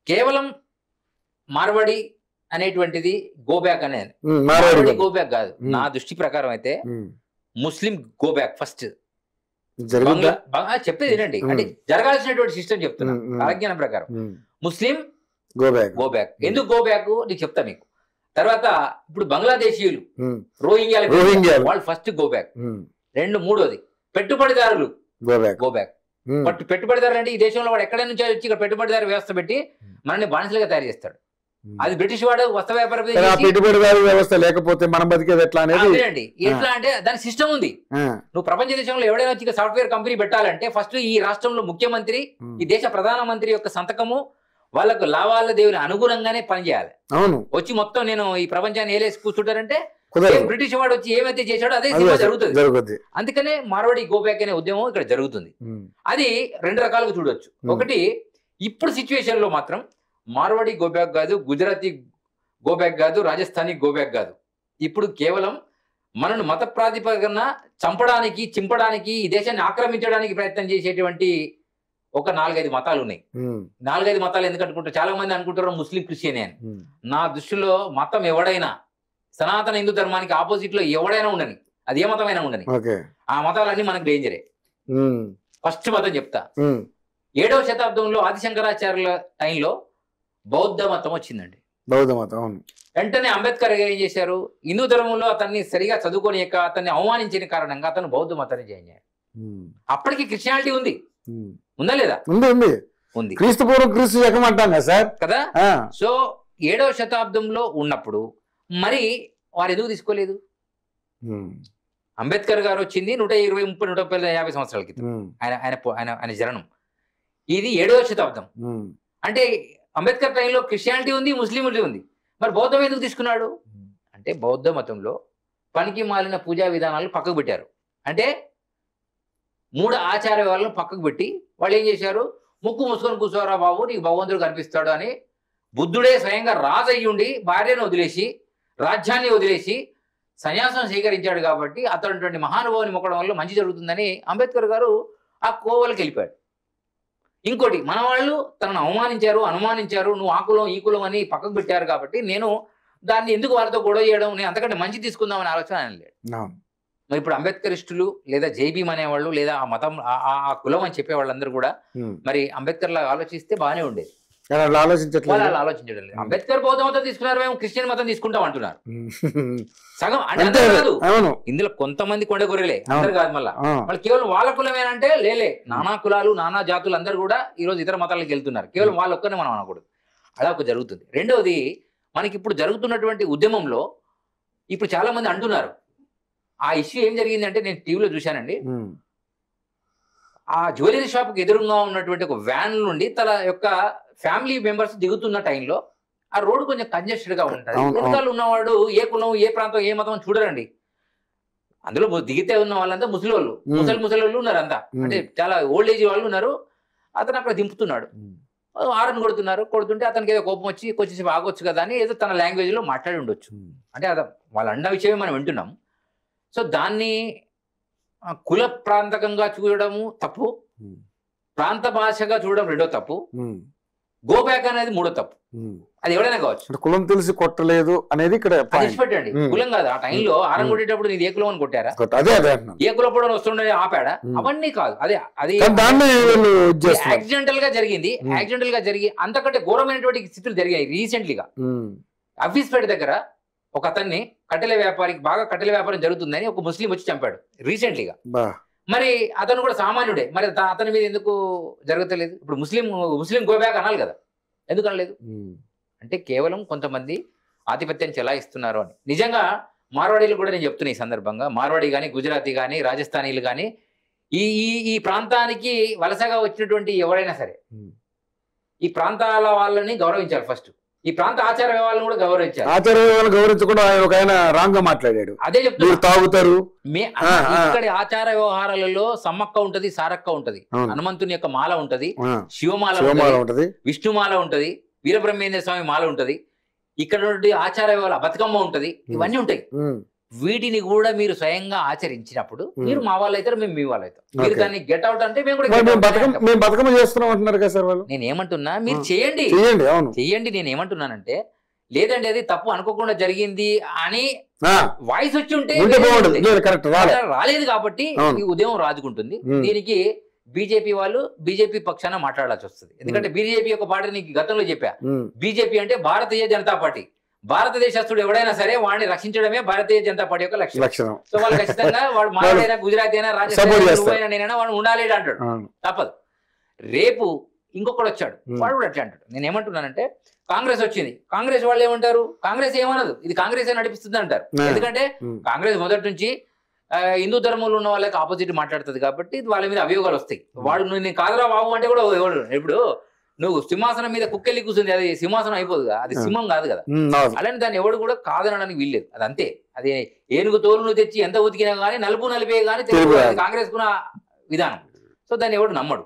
కేవలం మార్వాడి అనేటువంటిది గోబ్యాక్ అనేది మార్వాడి గోబ్యాక్ కాదు. నా దృష్టి ప్రకారం అయితే ముస్లిం గోబ్యాక్ ఫస్ట్ చెప్పేది ఏంటండి, అంటే జరగాల్సినటువంటి సిస్టమ్ చెప్తున్నా ఆజ్ఞానం ప్రకారం. ముస్లిం గోబ్యాక్ ఎందుకు గోబ్యాక్ నీకు చెప్తా మీకు. తర్వాత ఇప్పుడు బంగ్లాదేశీయులు రోహింగ్యా వాళ్ళు ఫస్ట్ గోబ్యాక్. మూడోది పెట్టుబడిదారులు గోబ్యాక్. పెట్టుబడిదారులు అంటే ఈ దేశంలో వాడు ఎక్కడ నుంచి వచ్చి ఇక్కడ పెట్టుబడిదారు వ్యవస్థ పెట్టి మనల్ని బానిసలుగా తయారు చేస్తాడు. అది బ్రిటిష్ వాడు వస్త్ర వ్యాపారం పెట్టుబడిదారు వ్యవస్థ లేకపోతే మనం బతికేది ఎట్లా అనేది ఎట్లా అంటే దాని సిస్టమ్ ఉంది. నువ్వు ప్రపంచ దేశంలో ఎవడైనా వచ్చి సాఫ్ట్వేర్ కంపెనీ పెట్టాలంటే ఫస్ట్ ఈ రాష్ట్రంలో ముఖ్యమంత్రి ఈ దేశ ప్రధానమంత్రి యొక్క సంతకము వాళ్ళకు లావాల దేవుని అనుగుణంగానే పనిచేయాలి. అవును, వచ్చి మొత్తం నేను ఈ ప్రపంచాన్ని ఏలేసి కూర్చుంటారంటే బ్రిటిష్ వాడు వచ్చి ఏమైతే చేశాడో అదే జరుగుతుంది. అందుకనే మార్వాడి గోబ్యాక్ అనే ఉద్యమం ఇక్కడ జరుగుతుంది. అది రెండు రకాలుగా చూడొచ్చు. ఒకటి, ఇప్పుడు సిచ్యువేషన్ లో మాత్రం మార్వాడి గోబ్యాక్ కాదు, గుజరాతీ గోబ్యాక్ కాదు, రాజస్థానీ గోబ్యాక్ కాదు. ఇప్పుడు కేవలం మనను మత ప్రాతిపదికన చంపడానికి చింపడానికి ఈ దేశాన్ని ఆక్రమించడానికి ప్రయత్నం చేసేటువంటి ఒక 4-5 మతాలు ఉన్నాయి. 4-5 మతాలు ఎందుకు అనుకుంటారు, చాలా మంది అనుకుంటారు ముస్లిం క్రిస్టియన్ అని. నా దృష్టిలో మతం ఎవడైనా సనాతన హిందూ ధర్మానికి ఆపోజిట్ లో ఎవడైనా ఉండని, అది ఏ మతమైనా ఉండని, ఆ మతాలన్నీ మనకు డేంజరే. ఫస్ట్ మతం చెప్తా. 7వ శతాబ్దంలో ఆదిశంకరాచార్యుల టైంలో బౌద్ధ మతం వచ్చిందండి. బౌద్ధ మతం వెంటనే అంబేద్కర్ ఏం చేశారు, హిందూ ధర్మంలో అతన్ని సరిగా చదువుకోనియక అతన్ని అవమానించిన కారణంగా అతను బౌద్ధ మతాన్ని జాయిన్ అయ్యారు. అప్పటికి క్రిస్టియానిటీ ఉంది, ఉందా లేదా? ఉంది. క్రీస్తు పూర్వం క్రీస్తు శకం అంటాం కదా. సో 7వ శతాబ్దంలో ఉన్నప్పుడు మరి వారు ఎందుకు తీసుకోలేదు? అంబేద్కర్ గారు వచ్చింది 120, 30, 150 సంవత్సరాల క్రితం ఆయన జననం. ఇది 7వ శతాబ్దం. అంటే అంబేద్కర్ టైంలో క్రిస్టియానిటీ ఉంది, ముస్లింలు ఉంది. మరి బౌద్ధం ఎందుకు తీసుకున్నాడు అంటే బౌద్ధ మతంలో పనికి మాలిన పూజా విధానాలు పక్కకు పెట్టారు. అంటే 3 ఆచార వ్యవహారాలను పక్కకు పెట్టి వాళ్ళు ఏం చేశారు, ముక్కు మూసుకొని కూర్చోరా బాబు నీకు భగవంతుడు కనిపిస్తాడు అని బుద్ధుడే స్వయంగా రాజు అయ్యుండి భార్యను వదిలేసి రాజ్యాన్ని వదిలేసి సన్యాసం స్వీకరించాడు. కాబట్టి అతడు మహానుభావుని మొక్కడం వల్ల మంచి జరుగుతుందని అంబేద్కర్ గారు ఆ కోవలకి వెళ్ళిపోయాడు. ఇంకోటి, మన వాళ్ళు తనను అవమానించారు, అనుమానించారు, నువ్వు ఆ కులం ఈ కులం అని పక్కకు పెట్టారు కాబట్టి నేను దాన్ని ఎందుకు వాళ్ళతో గొడవ చేయడం, నేను అంతకంటే మంచి తీసుకుందామని ఆలోచన ఆయన లేడు. మరి ఇప్పుడు అంబేద్కరిస్టులు లేదా జైబీమ్ అనేవాళ్ళు లేదా ఆ మతం ఆ కులం అని చెప్పే వాళ్ళందరూ కూడా మరి అంబేద్కర్ లాగా ఆలోచిస్తే బాగానే ఉండేది. ఆలోచించడం లేదు. అంబేద్కర్ బౌద్ధ మతం తీసుకున్నారు, మేము క్రిస్టియన్ మతం తీసుకుంటాం అంటున్నారు. సగం అంటే కాదు, ఇందులో కొంతమంది కొండగొర్రెలే, అందరు కాదు. మళ్ళీ వాళ్ళు కేవలం వాళ్ళ కులమేనంటే లేలే, నానా కులాలు నానా జాతులు అందరూ కూడా ఈ రోజు ఇతర మతాలకు వెళ్తున్నారు. కేవలం వాళ్ళ ఒక్కనే మనం అనకూడదు, అలా ఒక జరుగుతుంది. రెండవది, మనకి ఇప్పుడు జరుగుతున్నటువంటి ఉద్యమంలో ఇప్పుడు చాలా మంది అంటున్నారు, ఆ ఇష్యూ ఏం జరిగిందంటే నేను టీవీలో చూశానండి. ఆ జ్యువెలరీ షాప్కి ఎదురుగా ఉన్నటువంటి ఒక వ్యాన్ నుండి తన యొక్క ఫ్యామిలీ మెంబర్స్ దిగుతున్న టైంలో ఆ రోడ్డు కొంచెం కంజెస్టెడ్ గా ఉంటుంది. వెనకాల ఉన్నవాడు ఏ కులం ఏ ప్రాంతం ఏ మతం చూడరండి. అందులో దిగితే ఉన్న వాళ్ళంతా ముసలి వాళ్ళు ఉన్నారు, అంతా అంటే చాలా ఓల్డ్ ఏజ్ వాళ్ళు ఉన్నారు. అతను అక్కడ దింపుతున్నాడు, ఆరని కొడుతుంటే అతనికి ఏదో కోపం వచ్చి కొంచెం ఆగొచ్చు కదా అని ఏదో తన లాంగ్వేజ్ లో మాట్లాడి ఉండొచ్చు. అంటే అది వాళ్ళు అన్న విషయమే మనం వింటున్నాం. సో దాన్ని కుల ప్రాంతకంగా చూడడము తప్పు, ప్రాంత భాషగా చూడడం రెండో తప్పు, గోబ్యాక్ అనేది మూడో తప్పు. అది ఎవడైనా కావచ్చు. కులం తెలిసి కొట్టలేదు అనేది ఇక్కడ పెట్టండి, కులం కాదు. ఆ టైంలో ఆరం కొట్టేటప్పుడు నీది ఏ కులం అని కొట్టారా, ఏ కులపడం వస్తుండే ఆపాడా, అవన్నీ కాదు. అది యాక్సిడెంటల్ గా జరిగింది. యాక్సిడెంటల్ గా జరిగి అంతకంటే ఘోరమైనటువంటి స్థితులు జరిగాయి రీసెంట్లీగా. అఫీస్పేట దగ్గర ఒక అతన్ని బాగా కట్టెల వ్యాపారం జరుగుతుందని ఒక ముస్లిం వచ్చి చంపాడు రీసెంట్లీగా. మరి అతను కూడా సామాన్యుడే, మరి అతని మీద ఎందుకు జరగలేదు? ఇప్పుడు ముస్లిం గోబ్యాక్ అనాలి కదా, ఎందుకు అనలేదు? అంటే కేవలం కొంతమంది ఆధిపత్యం చెలాయిస్తున్నారు అని. నిజంగా మార్వాడీలు కూడా నేను చెప్తున్నా ఈ సందర్భంగా, మార్వాడి కానీ గుజరాతీ కానీ రాజస్థానీలు కానీ ఈ ప్రాంతానికి వలసగా వచ్చినటువంటి ఎవరైనా సరే ఈ ప్రాంతాల వాళ్ళని గౌరవించాలి. ఫస్ట్ ఈ ప్రాంత ఆచార వ్యవహారాలను కూడా గౌరవించాలి. ఆచార వ్యవహారాలు గౌరవించకుండా ఒక ఆయన రాంగ్ గా మాట్లాడాడు. అదే చెప్తున్నారు, తాగుతారు. ఇక్కడ ఆచార వ్యవహారాలలో సమ్మక్క ఉంటది, సారక్క ఉంటది, హనుమంతుని యొక్క మాల ఉంటది, శివమాల ఉంటది, విష్ణుమాల ఉంటది, వీరబ్రహ్మేంద్ర స్వామి మాల ఉంటది, ఇక్కడ ఆచార వ్యవహారాల బతుకమ్మ ఉంటది, ఇవన్నీ ఉంటాయి. వీటిని కూడా మీరు స్వయంగా ఆచరించినప్పుడు మీరు మా వాళ్ళు అవుతారు, మేము మీ వాళ్ళు అవుతాం. మీరు Okay. దాన్ని గెట్ అవుట్ అంటే మేము కూడా మరి get మేము out బతుకమ్మ అంటాం. మేము బతుకమ్మ చేస్తున్నాం అంటున్నారు కదా సార్ వాళ్ళు. నేను ఏమంటున్నా, మీరు చేయండి చేయండి. అవును. చెయ్యండి. నేను ఏమంటున్నానంటే లేదండి అది తప్పు అనుకోకుండా జరిగింది అని ఆ, వాయిస్ వచ్చి ఉంటే ఉంటే వేరే బాగుంటుంది. ఉంటుంది. లేదు కరెక్ట్ రాలే. అలా రాలేదు కాబట్టి అవును. ఈ ఉదయం రాజుకుంటుంది. ఉమ్. దీనికి బీజేపీ వాళ్ళు బీజేపీ పక్షాన మాట్లాడాల్సి వస్తుంది. ఎందుకంటే బీజేపీ ఒక పార్టీ నీకు గతంలో చెప్పా, ఉమ్, బీజేపీ అంటే భారతీయ జనతా పార్టీ. భారతదేశస్తుడు ఎవడైనా సరే వాడిని రక్షించడమే భారతీయ జనతా పార్టీ యొక్క లక్ష్యం. లక్షణం. సో వాళ్ళు ఖచ్చితంగా వాడు మాట్లాడైనా గుజరాతీ అయినా రాజస్థాన్ Support అయినా, చేస్తారు. నువ్వైనా నేనైనా వాడు ఉండాలి అంటాడు. అవును. తప్పదు. రేపు ఇంకొకడు వచ్చాడు, ఉమ్. వాడు కూడా అట్లా అంటాడు. నేను ఏమంటున్నానంటే కాంగ్రెస్ వచ్చింది, కాంగ్రెస్ వాళ్ళు ఏమంటారు, కాంగ్రెస్ ఏమనదు, ఇది కాంగ్రెస్ నడిపిస్తుంది అంటారు. ఆ. ఎందుకంటే ఉమ్, కాంగ్రెస్ మొదటి నుంచి హిందూ ధర్మంలో ఉన్న వాళ్ళకి ఆపోజిట్ మాట్లాడుతుంది కాబట్టి వాళ్ళ మీద అభియోగాలు వస్తాయి. వాడు నేను కాదురా బాబు అంటే కూడా ఎవడు, ఇప్పుడు నువ్వు సింహాసనం మీద కుక్కెళ్ళి కూర్చుంది, అది సింహాసనం అయిపోదుగా, అది సింహం కాదు కదా. అవును. అలానే దాన్ని ఎవడు కూడా కాదనడానికి వీల్లేదు. అది అంతే. అది ఏనుగు తోలును తెచ్చి ఎంత ఉతికినా కానీ నలుపు నలిపే కానీ తెలుగు తెలుగు. కాంగ్రెస్ కున్న విధానం. సో దాన్ని ఎవడు నమ్మడు.